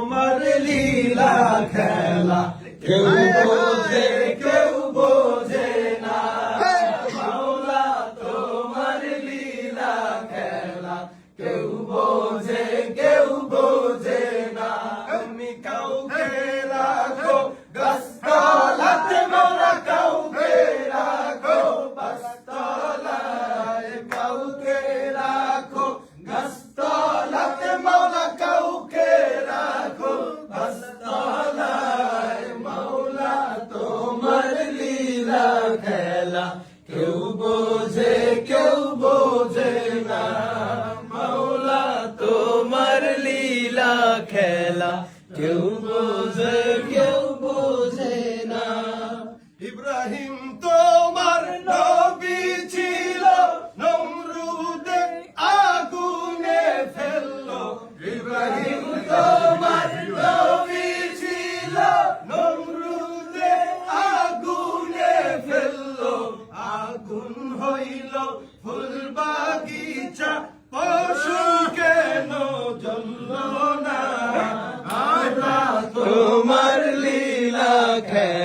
তোমার লীলা খেলা কেউ বোঝে কেউ বোঝে না মাওলা তোমার লীলা খেলা কেউ বোঝে না তুমি কাউকে রাখো গাছতলাতে মাওলা কাউকে রাখো গাছতলায় কাউকে রাখো গাছতলাতে মাওলা কাউকে রাখো গাছতলায় মাওলা তোমার লীলা খেলা কেউ বোঝে না মাওলা তোমার লীলা খেলা কেউ বোঝে না ইব্রাহিম তোমার নবী ছিল নমরুদে আগুনে ফেললো ইব্রাহিম তোমার নবী ছিল নমরুদে আগুনে ফেললো আগুন হইল ফুল বাগিচা পশু কেন জ্বললো না আল্লাহ তোমার লীলা খেলা